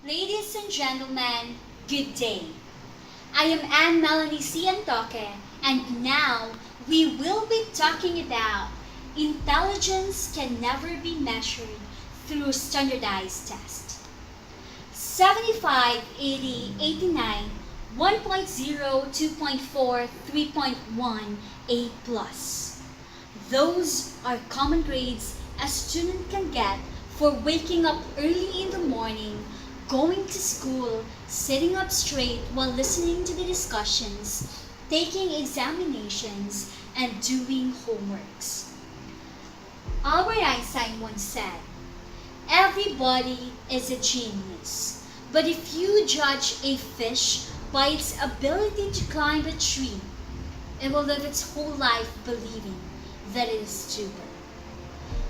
Ladies and gentlemen, good day. I am Anne Melanie Siantoque, and now we will be talking about intelligence can never be measured through standardized tests. 75, 80, 89, 1.0, 2.4, 3.1, A+. Those are common grades a student can get for waking up early in the morning, going to school, sitting up straight while listening to the discussions, taking examinations, and doing homeworks. Albert Einstein once said, "Everybody is a genius, but if you judge a fish by its ability to climb a tree, it will live its whole life believing that it is stupid.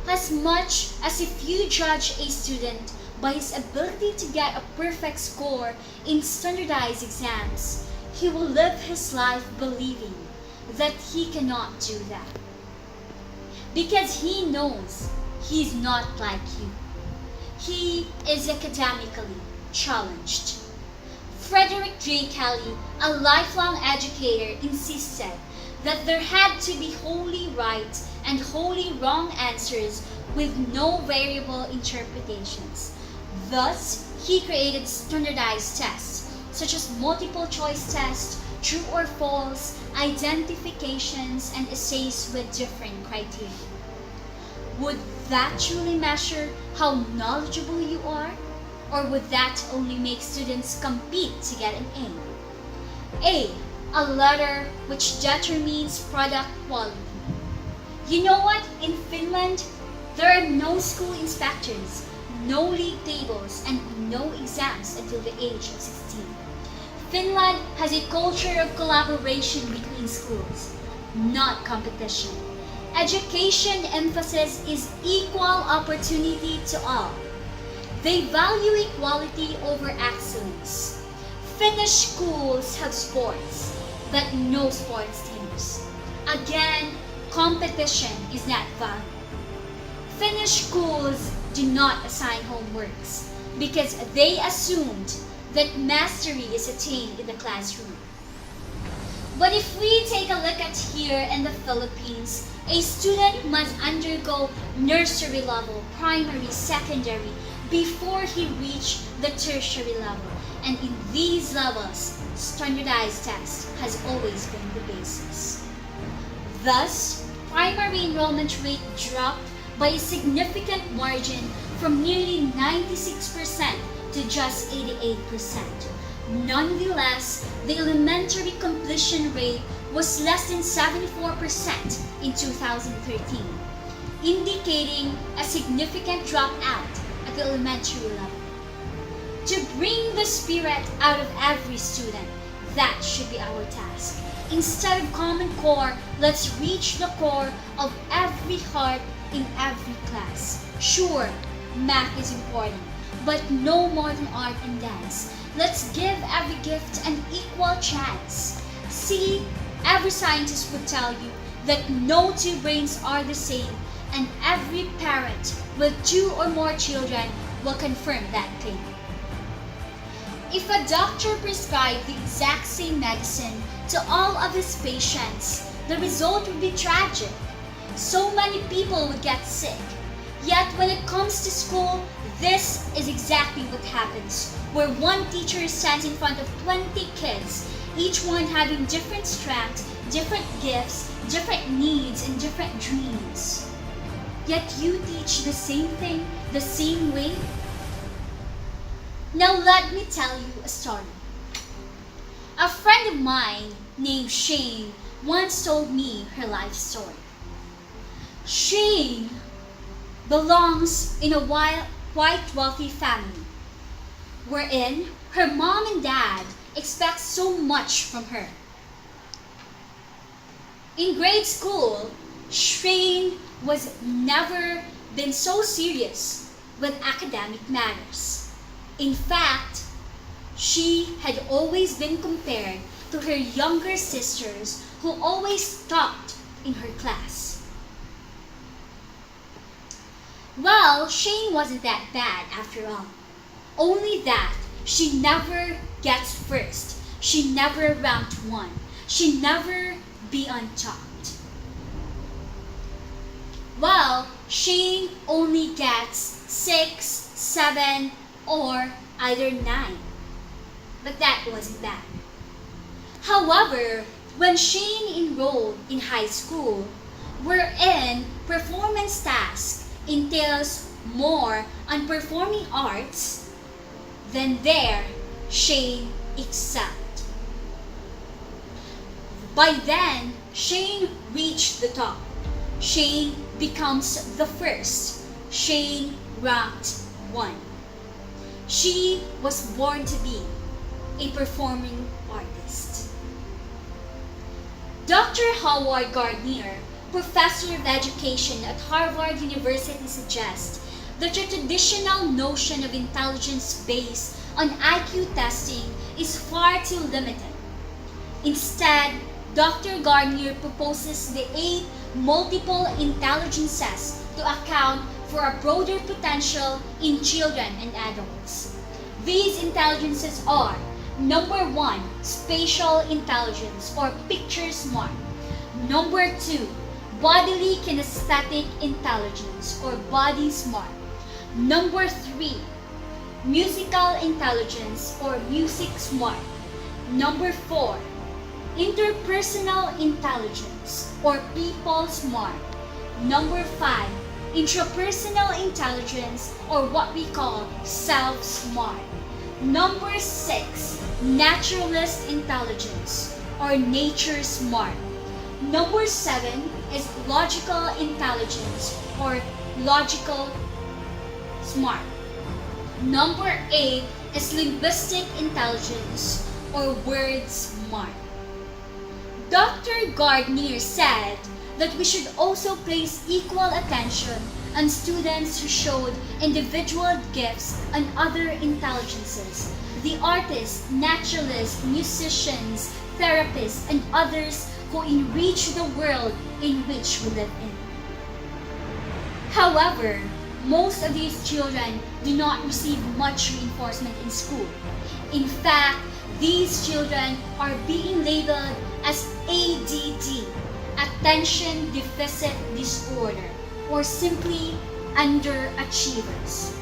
As much as if you judge a student by his ability to get a perfect score in standardized exams, he will live his life believing that he cannot do that. Because he knows he's not like you. He is academically challenged." Frederick J. Kelly, a lifelong educator, insisted that there had to be wholly right and wholly wrong answers with no variable interpretations. Thus, he created standardized tests, such as multiple choice tests, true or false, identifications, and essays with different criteria. Would that truly measure how knowledgeable you are? Or would that only make students compete to get an A? A letter which determines product quality. You know what? In Finland, there are no school inspectors, no league tables, and no exams until the age of 16. Finland has a culture of collaboration between schools, not competition. Education emphasis is equal opportunity to all. They value equality over excellence. Finnish schools have sports, but no sports teams. Again, competition is not valued. Finnish schools do not assign homeworks because they assumed that mastery is attained in the classroom. But if we take a look at here in the Philippines, a student must undergo nursery level, primary, secondary, before he reaches the tertiary level. And in these levels, standardized test has always been the basis. Thus, primary enrollment rate dropped by a significant margin from nearly 96% to just 88%. Nonetheless, the elementary completion rate was less than 74% in 2013, indicating a significant dropout at the elementary level. To bring the spirit out of every student, that should be our task. Instead of Common Core, let's reach the core of every heart in every class. Sure, math is important, but no more than art and dance. Let's give every gift an equal chance. See, every scientist would tell you that no two brains are the same, and every parent with 2 or more children will confirm that claim. If a doctor prescribed the exact same medicine to all of his patients, the result would be tragic. So many people would get sick. Yet when it comes to school, this is exactly what happens, where one teacher stands in front of 20 kids, each one having different strengths, different gifts, different needs, and different dreams. Yet you teach the same thing, the same way? Now let me tell you a story. A friend of mine named Shane once told me her life story. Shane belongs in a quite wealthy family, wherein her mom and dad expect so much from her. In grade school, Shane was never been so serious with academic matters. In fact, she had always been compared to her younger sisters who always topped in her class. Well, Shane wasn't that bad after all. Only that She never gets first. She never ranked one. She never be on top. While Shane only gets 6, 7, or either 9. But that wasn't bad. However, when Shane enrolled in high school, wherein performance task entails more on performing arts, then there Shane excelled. By then, Shane reached the top. Shane becomes the first. Shane ranked 1. She was born to be a performing artist. Dr. Howard Gardner, professor of education at Harvard University, suggests that the traditional notion of intelligence based on IQ testing is far too limited. Instead, Dr. Gardner proposes the 8 multiple intelligences to account for a broader potential in children and adults. These intelligences are: number 1, spatial intelligence or picture smart. Number 2, bodily kinesthetic intelligence or body smart. Number 3, musical intelligence or music smart. Number 4, interpersonal intelligence or people smart. Number 5, intrapersonal intelligence or what we call self smart. Number 6, naturalist intelligence or nature smart. Number 7 is logical intelligence or logical smart. Number 8 is linguistic intelligence or word smart. Dr. Gardner said that we should also place equal attention on students who showed individual gifts and other intelligences, the artists, naturalists, musicians, therapists, and others who enrich the world in which we live in. However, most of these children do not receive much reinforcement in school. In fact, these children are being labeled as ADD, Attention Deficit Disorder, or simply underachievers.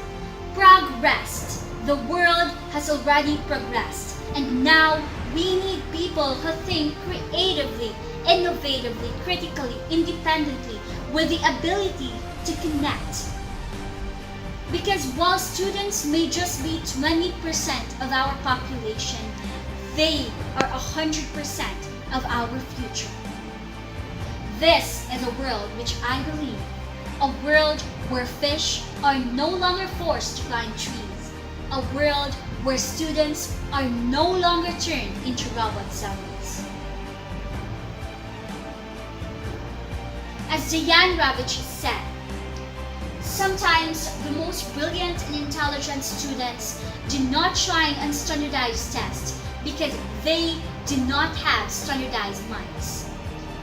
Progressed. The world has already progressed, and now we need people who think creatively, innovatively, critically, independently, with the ability to connect. Because while students may just be 20% of our population, they are 100% of our future. This is a world which I believe, a world where fish are no longer forced to climb trees, a world where students are no longer turned into robot zombies. As Diane Ravitch said, sometimes the most brilliant and intelligent students do not try on standardized tests because they do not have standardized minds.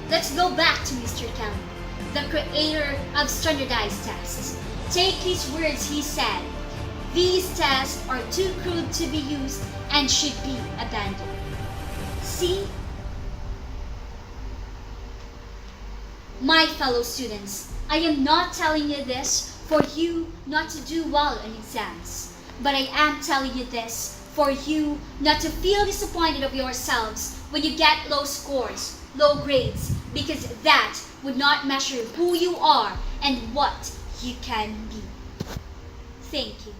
Let's go back to Mr. Kelly, the creator of standardized tests. Take these words he said: "These tests are too crude to be used and should be abandoned." See? My fellow students, I am not telling you this for you not to do well in exams, but I am telling you this for you not to feel disappointed of yourselves when you get low scores, low grades, because that would not measure who you are and what you can be. Thank you.